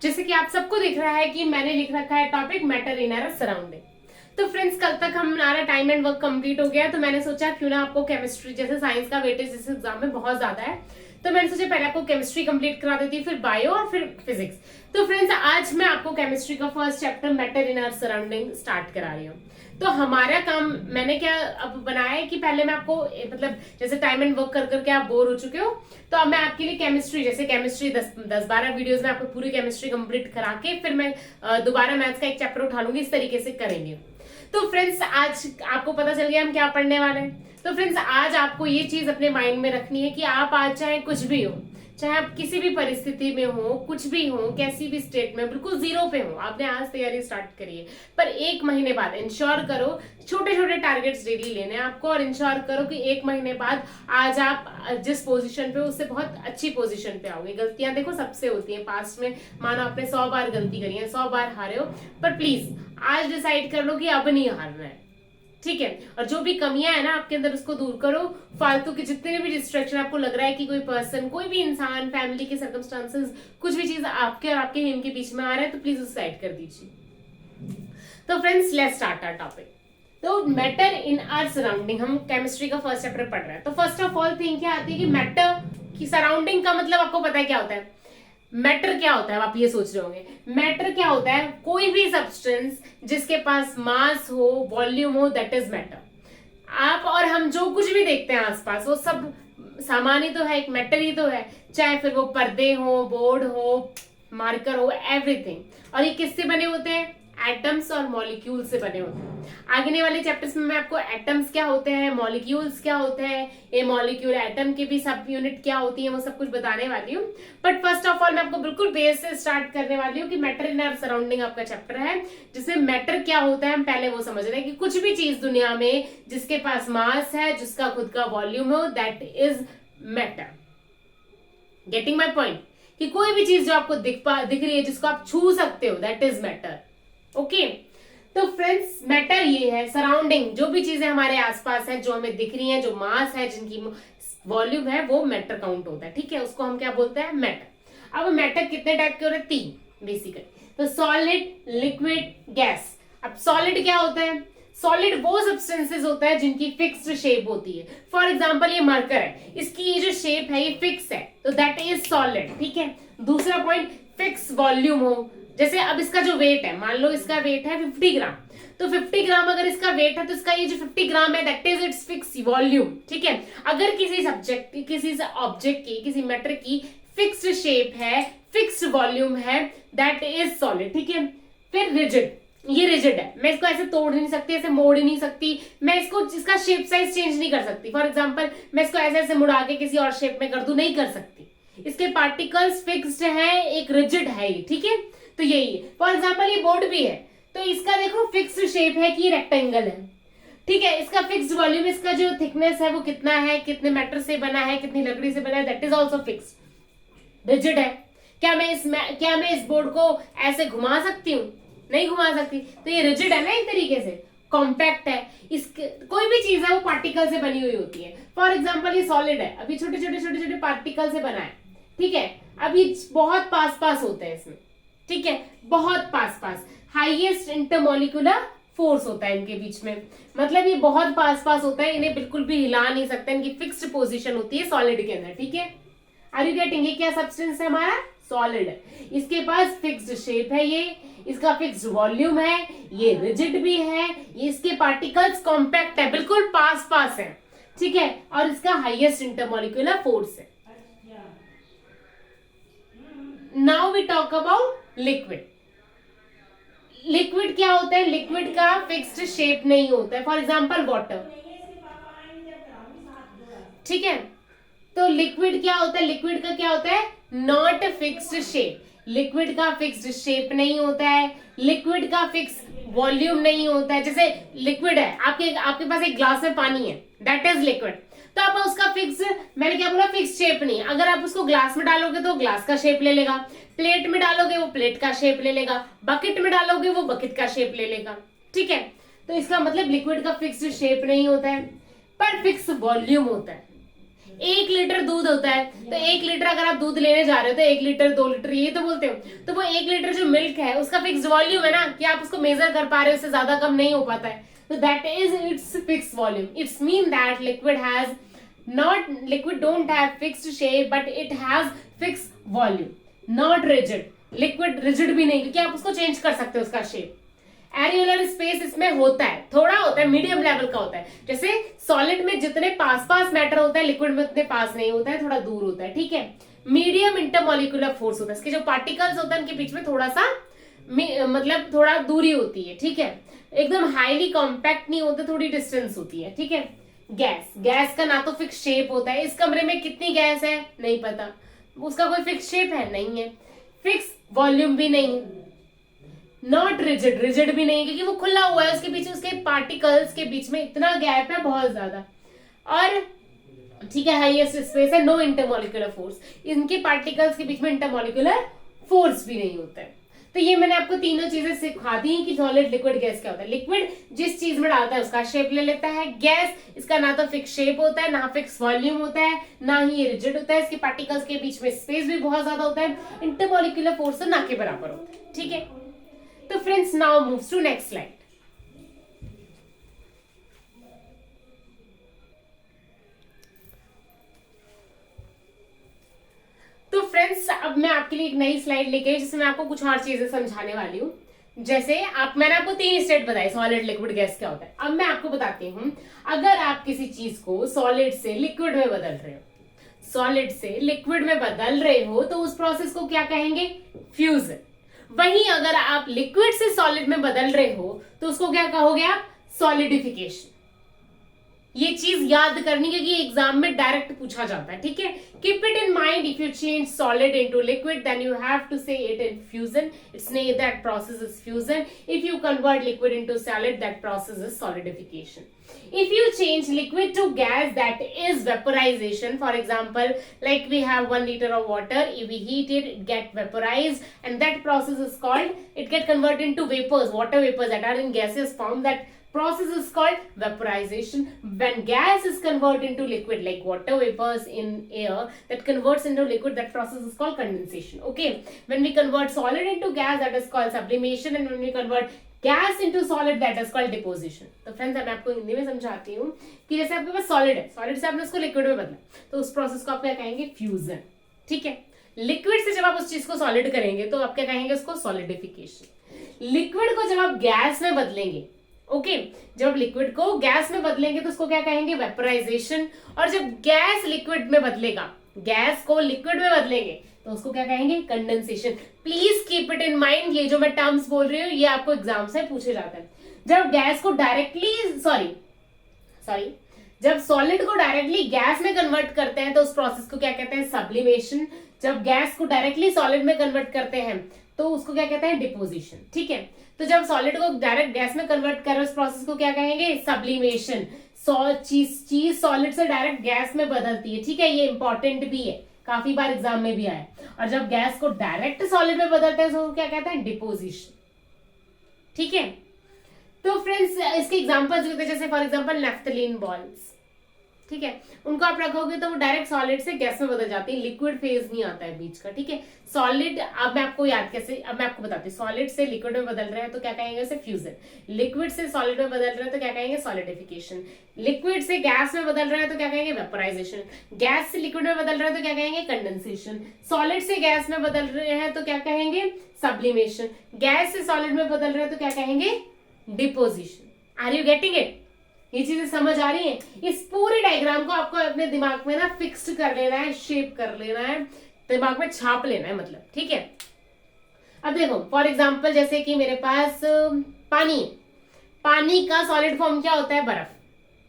जैसे कि आप सबको दिख रहा है कि मैंने लिख रखा है topic matter in our surrounding. तो फ्रेंड्स, कल तक हमारा टाइम एंड वर्क कंप्लीट हो गया, तो मैंने सोचा क्यों ना आपको केमिस्ट्री, जैसे साइंस का वेटेज इस एग्जाम में बहुत ज्यादा है, तो मैंने सोचा पहले आपको केमिस्ट्री कंप्लीट करा देती, फिर बायो और फिर फिजिक्स। तो फ्रेंड्स, आज मैं आपको केमिस्ट्री का first chapter matter in our surrounding start करा रही हूँ। तो हमारा काम मैंने क्या अब बनाया है कि पहले मैं आपको मतलब जैसे टाइम एंड वर्क कर करके आप बोर हो चुके हो, तो अब मैं आपके लिए केमिस्ट्री, जैसे केमिस्ट्री 10-12 वीडियोस में आपको पूरी केमिस्ट्री कंप्लीट करा के फिर मैं दोबारा मैथ्स का एक चैप्टर उठा लूंगी, इस तरीके से करेंगे। तो फ्रेंड्स, आज आपको पता चल गया हम क्या पढ़ने वाले हैं। तो फ्रेंड्स, आज आपको ये चीज अपने माइंड में रखनी है कि आप आज चाहे कुछ भी हो, चाहे आप किसी भी परिस्थिति में हो, कुछ भी हो, कैसी भी स्टेट में, बिल्कुल जीरो पे हो, आपने आज तैयारी स्टार्ट करी है, पर 1 महीने बाद इंश्योर करो, छोटे छोटे टारगेट्स डेली लेने हैं आपको, और इंश्योर करो कि 1 महीने बाद आज आप जिस पोजीशन पे हो उससे बहुत अच्छी पोजीशन पे आओगे। गलतियां देखो सबसे होती हैं पास्ट में, मानो आपने 100 बार गलती करी है, 100 बार हारे हो, पर प्लीज आज डिसाइड कर लो कि अब नहीं हारना है, ठीक है। और जो भी कमियां है ना आपके अंदर, उसको दूर करो। फालतू के जितने भी डिस्ट्रैक्शन आपको लग रहा है कि कोई पर्सन, कोई भी इंसान, फैमिली के सर्कमस्टांसेस, कुछ भी चीज आपके और आपके हिम के बीच में आ रहा है, तो प्लीज उसे साइड कर दीजिए। तो friends, let's start our topic. तो मैटर इन आवर सराउंडिंग, हम केमिस्ट्री का फर्स्ट चैप्टर पढ़ रहे हैं। तो फर्स्ट ऑफ ऑल थिंग क्या आती है कि मैटर की सराउंडिंग का मतलब आपको पता है क्या होता है। मैटर क्या होता है, आप ये सोच रहे होंगे। मैटर क्या होता है, कोई भी सब्सटेंस जिसके पास मास हो, वॉल्यूम हो, दैट इज मैटर। आप और हम जो कुछ भी देखते हैं आसपास, वो सब सामान ही तो है, एक मैटर ही तो है, चाहे फिर वो पर्दे हो, बोर्ड हो, मार्कर हो, एवरीथिंग। और ये किससे बने होते हैं, एटम्स और मॉलिक्यूल से बने होते हैं। आगे वाले चैप्टर्स में मैं आपको एटम्स क्या होते हैं, मॉलिक्यूल्स क्या होते हैं, ये मॉलिक्यूल एटम के भी सब यूनिट क्या होती है, वो सब कुछ बताने वाली हूँ। बट फर्स्ट ऑफ ऑल मैं आपको बिल्कुल बेस से स्टार्ट करने वाली हूँ कि मैटर इन आवर सराउंडिंग आपका चैप्टर है, जिसमें मैटर क्या होता है हम पहले वो समझ रहे हैं कि कुछ भी चीज दुनिया में जिसके पास मास है, जिसका खुद का वॉल्यूम हो, that is matter. Getting my point, कि कोई भी चीज जो आपको दिख रही है, जिसको आप छू सकते हो, दैट इज मैटर। ओके। तो फ्रेंड्स, मैटर ये है सराउंडिंग, जो भी चीजें हमारे आसपास है, जो हमें दिख रही हैं, जो मास है, जिनकी वॉल्यूम है, वो मैटर काउंट होता है, ठीक है। उसको हम क्या बोलते हैं, मैटर। अब मैटर कितने टाइप के होते हैं, 3 बेसिकली। तो सॉलिड, लिक्विड, गैस। अब सॉलिड क्या होता है, सॉलिड वो सब्सटेंसेस होता है जिनकी फिक्स्ड शेप होती है। फॉर एग्जांपल ये मार्कर है, इसकी ये जो शेप है ये फिक्स है, तो दैट इज सॉलिड, ठीक है। दूसरा पॉइंट, फिक्स वॉल्यूम हो, जैसे अब इसका जो वेट है, मान लो इसका वेट है 50 ग्राम, तो 50 ग्राम अगर इसका वेट है, तो इसका ये जो 50 ग्राम है, that is it's fix volume, ठीक है। अगर किसी सब्जेक्ट की, किसी ऑब्जेक्ट की, किसी मैटर की फिक्स्ड शेप है, फिक्स्ड वॉल्यूम है, दैट इज सॉलिड, ठीक है। फिर रिजिड, ये रिजिड है, मैं इसको ऐसे तोड़ नहीं सकती, ऐसे मोड़ ही नहीं सकती, मैं इसको इसका शेप साइज चेंज नहीं कर सकती। फॉर एग्जांपल मैं इसको ऐसे ऐसे मुड़ा के किसी और शेप में कर दूं, नहीं कर सकती। इसके पार्टिकल्स फिक्स्ड है, एक रिजिड है ये, ठीक है। तो यही है। फॉर एग्जाम्पल ये बोर्ड भी है, तो इसका देखो फिक्स्ड शेप है कि रेक्टेंगल है, ठीक है। इसका फिक्स्ड वॉल्यूम, इसका जो थिकनेस है वो कितना है, कितने मेटल से बना है, कितनी लकड़ी से बना है, that is also fixed, rigid है। क्या मैं इस बोर्ड को ऐसे घुमा सकती हूँ, नहीं घुमा सकती, तो ये रिजिड है ना एक तरीके से, कॉम्पैक्ट है। इसके कोई भी चीज है वो पार्टिकल से बनी हुई होती है। फॉर एग्जाम्पल ये सॉलिड है, अभी छोटे छोटे छोटे छोटे पार्टिकल से बना है, ठीक है। अभी बहुत पास पास होते हैं इसमें, ठीक है, बहुत पास पास, हाईएस्ट इंटरमोलिकुलर फोर्स होता है इनके बीच में, मतलब ये बहुत पास पास होता है, इन्हें बिल्कुल भी हिला नहीं सकते, इनकी फिक्स्ड पोजीशन होती है सॉलिड के अंदर, ठीक है। आर यू गेटिंग, ये क्या सब्सटेंस है हमारा, सॉलिड है, इसके पास फिक्स्ड शेप है, ये इसका फिक्स्ड वॉल्यूम है, ये रिजिड भी है, ये इसके पार्टिकल्स कॉम्पैक्ट है, बिल्कुल पास पास है, ठीक है, और इसका हाईएस्ट इंटरमोलिकुलर फोर्स है। Now we talk about liquid. Liquid क्या होता है, लिक्विड का फिक्स्ड शेप नहीं होता है। फॉर एग्जांपल वाटर, ठीक है। तो लिक्विड क्या होता है, लिक्विड का क्या होता है, नॉट फिक्स्ड शेप। लिक्विड का फिक्स्ड शेप नहीं होता है, लिक्विड का फिक्स वॉल्यूम नहीं होता है। जैसे लिक्विड है, आपके पास एक ग्लास में पानी है, दैट इज लिक्विड, तो आप उसका फिक्स, मैंने क्या बोला, फिक्स शेप नहीं। अगर आप उसको ग्लास में डालोगे तो ग्लास का शेप ले लेगा, प्लेट में डालोगे वो प्लेट का शेप ले लेगा, बकेट में डालोगे वो बकेट का शेप ले लेगा, ठीक है। तो इसका मतलब लिक्विड का फिक्स्ड शेप नहीं होता है, पर फिक्स वॉल्यूम होता है। 1 लीटर दूध होता है, तो 1 लीटर अगर आप दूध लेने जा रहे हो तो 1 लीटर 2 लीटर ये तो बोलते हो, तो वो 1 लीटर जो मिल्क है उसका फिक्स वॉल्यूम है ना, कि आप उसको मेजर कर पा रहे हो, उससे ज्यादा कम नहीं हो पाता है, तो that is it's fix volume. It's mean that liquid don't have fixed shape but it has fixed volume, not rigid. Liquid rigid भी नहीं, क्योंकि आप उसको चेंज कर सकते हो उसका शेप. एरियोलर स्पेस इसमें होता है, थोड़ा होता है, मीडियम लेवल का होता है. जैसे सॉलिड में जितने पास पास मैटर होता है, लिक्विड में उतने पास नहीं होता है, थोड़ा दूर होता है. ठीक है. मीडियम इंटरमोलिकुलर फोर्स होता है, इसके जो पार्टिकल्स होते हैं उनके बीच में थोड़ा सा मतलब थोड़ा दूरी होती है. ठीक है. एकदम हाईली कॉम्पैक्ट नहीं होते, थोड़ी डिस्टेंस होती है. ठीक है. गैस का ना तो फिक्स शेप होता है. इस कमरे में कितनी गैस है नहीं पता, उसका कोई फिक्स शेप है नहीं है. फिक्स वॉल्यूम भी नहीं, नॉट रिजिड भी नहीं, क्योंकि वो खुला हुआ है, उसके पीछे उसके पार्टिकल्स के बीच में इतना गैप है बहुत ज्यादा. और ठीक है, हाईएस्ट स्पेस है, नो इंटरमोलिकुलर फोर्स, इनके पार्टिकल्स के बीच में इंटरमोलिकुलर फोर्स भी नहीं होता है. तो ये मैंने आपको तीनों चीजें सिखा दी कि सॉलिड लिक्विड गैस क्या होता है. लिक्विड जिस चीज में डालता है उसका शेप ले लेता है. गैस इसका ना तो फिक्स शेप होता है, ना फिक्स वॉल्यूम होता है, ना ही ये रिजिड होता है. इसके पार्टिकल्स के बीच में स्पेस भी बहुत ज्यादा होता है, इंटरमोलिकुलर फोर्स तो ना के बराबर होता है. ठीक है. तो friends now moves to next slide. तो फ्रेंड्स अब मैं आपके लिए एक नई स्लाइड लेके आई, जिसमें मैं आपको कुछ और चीजें समझाने वाली हूँ. जैसे मैंने आपको 3 स्टेट बताई सॉलिड लिक्विड गैस क्या होता है. अब मैं आपको बताती हूँ, अगर आप किसी चीज को सॉलिड से लिक्विड में बदल रहे हो, सॉलिड से लिक्विड में बदल रहे हो, तो उस प्रोसेस को क्या कहेंगे? फ्यूजन. वहीं अगर आप लिक्विड से सॉलिड में बदल रहे हो तो उसको क्या कहोगे आप? सॉलिडिफिकेशन. ये चीज याद करनी, क्योंकि एग्जाम में डायरेक्ट पूछा जाता है. ठीक है. Keep it in mind. If you change solid into liquid then you have to say it in fusion. It's name that process is fusion. If you convert liquid into solid that process is solidification. If you change liquid to gas, that is vaporization. For example, like we have 1 liter of water, if we heat it, it get vaporized, and that process is called, it get converted into vapors, water vapors that are in gaseous form. That process is called vaporization. When gas is converted into liquid, like water vapors in air that converts into liquid, that process is called condensation. Okay. When we convert solid into gas, that is called sublimation, and when we convert gas into solid that is called deposition. तो friends मैं आपको हिंदी में समझाती हूँ कि जैसे आपके पास solid है, सॉलिड से आपने उसको लिक्विड में बदला, तो उस प्रोसेस को आप क्या कहेंगे? फ्यूजन. ठीक है. लिक्विड से जब आप उस चीज को सॉलिड करेंगे तो आप क्या कहेंगे? उसको सॉलिडिफिकेशन. लिक्विड को जब आप गैस में बदलेंगे, ओके, जब आप लिक्विड को गैस में बदलेंगे तो उसको क्या कहेंगे? वेपराइजेशन. और जब गैस लिक्विड में बदलेगा, गैस को लिक्विड में बदलेंगे तो उसको क्या कहेंगे? Condensation. Please keep it in mind, ये जो मैं टर्म्स बोल रही हूँ ये आपको एग्जाम से पूछे जाते हैं. जब गैस को डायरेक्टली जब सॉलिड को डायरेक्टली गैस में कन्वर्ट करते हैं तो उस प्रोसेस को क्या कहते हैं? सब्लिमेशन. जब गैस को डायरेक्टली सॉलिड में कन्वर्ट करते हैं तो उसको क्या कहते हैं? डिपोजिशन. ठीक है. तो जब सॉलिड को डायरेक्ट गैस में कन्वर्ट कर रहे उस प्रोसेस को क्या कहेंगे? सब्लिमेशन. चीज सॉलिड से डायरेक्ट गैस में बदलती है. ठीक है. ये इंपॉर्टेंट भी है, काफी बार एग्जाम में भी आया. और जब गैस को डायरेक्ट सॉलिड में बदलते हैं तो क्या कहते हैं? डिपोजिशन. ठीक है. तो फ्रेंड्स इसके एग्जांपल्स होते हैं, जैसे फॉर एग्जांपल नेफ्थलीन बॉल्स. ठीक है. उनको आप रखोगे तो वो डायरेक्ट सॉलिड से गैस में बदल जाती है, लिक्विड फेज नहीं आता है बीच का. ठीक है. सॉलिड, अब मैं आपको बताती हूँ, सॉलिड से लिक्विड में बदल रहे हैं तो क्या कहेंगे? उसे फ्यूजन. लिक्विड से सॉलिड में बदल रहे हैं तो क्या कहेंगे? सॉलिडिफिकेशन. लिक्विड से गैस में बदल रहे हैं तो क्या कहेंगे? वेपराइजेशन. गैस से लिक्विड में बदल रहे हैं तो क्या कहेंगे? कंडेंसेशन. सॉलिड से गैस में बदल रहे हैं तो क्या कहेंगे? सब्लिमेशन. गैस से सॉलिड में बदल रहे हैं तो क्या कहेंगे? Deposition. Are you getting it? ये चीजें समझ आ रही हैं? इस पूरे डायग्राम को आपको अपने दिमाग में ना फिक्स्ड कर लेना है, शेप कर लेना है, दिमाग में छाप लेना है मतलब. ठीक है. अब देखो फॉर एग्जांपल, जैसे कि मेरे पास पानी का सॉलिड फॉर्म क्या होता है? बर्फ.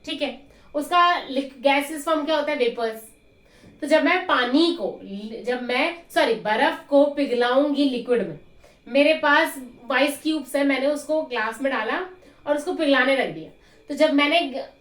ठीक है. उसका गैसेस फॉर्म क्या होता है? वेपर्स. तो जब मैं बर्फ को पिघलाऊंगी लिक्विड में, मेरे पास आइस क्यूब्स है, मैंने उसको ग्लास में डाला और उसको पिघलाने रख दिया. तो जब मैंने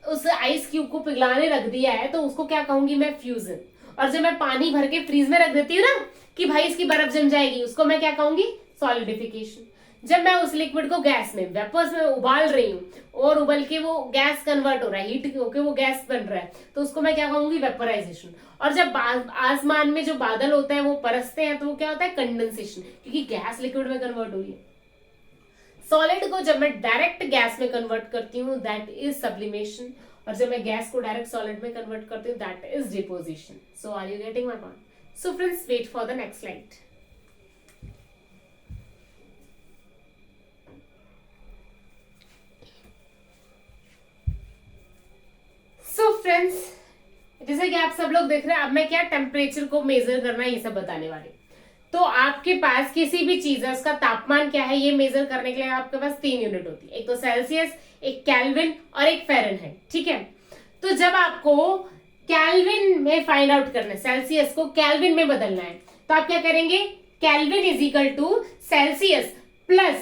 उस आइस क्यूब को पिघलाने रख दिया है तो उसको क्या कहूंगी मैं? फ्यूजन. और जब मैं पानी भर के फ्रीज में रख देती हूँ ना कि भाई इसकी बर्फ जम जाएगी, उसको मैं क्या कहूंगी? सॉलिडिफिकेशन. जब मैं उस लिक्विड को गैस में वेपर्स में उबाल रही हूँ और उबल के वो गैस कन्वर्ट हो रहा है, हीट होके वो गैस बन रहा है, तो उसको मैं क्या कहूंगी, वेपराइजेशन। और जब आसमान में जो बादल होते हैं वो बरसते हैं तो वो क्या होता है, कंडेंसेशन, क्योंकि गैस लिक्विड में कन्वर्ट हुई है। सॉलिड को जब मैं डायरेक्ट गैस में कन्वर्ट करती हूँ दैट इज सब्लिमेशन, और जब मैं गैस को डायरेक्ट सॉलिड में कन्वर्ट करती हूँ that is deposition. So are you getting my point? So friends wait for the next slide. So friends जैसे कि आप सब लोग देख रहे हैं, अब मैं क्या टेम्परेचर को मेजर करना ये सब बताने वाली। तो आपके पास किसी भी चीज है उसका तापमान क्या है ये मेजर करने के लिए आपके पास 3 यूनिट होती है, एक तो सेल्सियस, एक केल्विन और एक फ़ारेनहाइट, ठीक है। तो जब आपको केल्विन में फाइंड आउट करना है, सेल्सियस को केल्विन में बदलना है, तो आप क्या करेंगे, Kelvin is equal to Celsius plus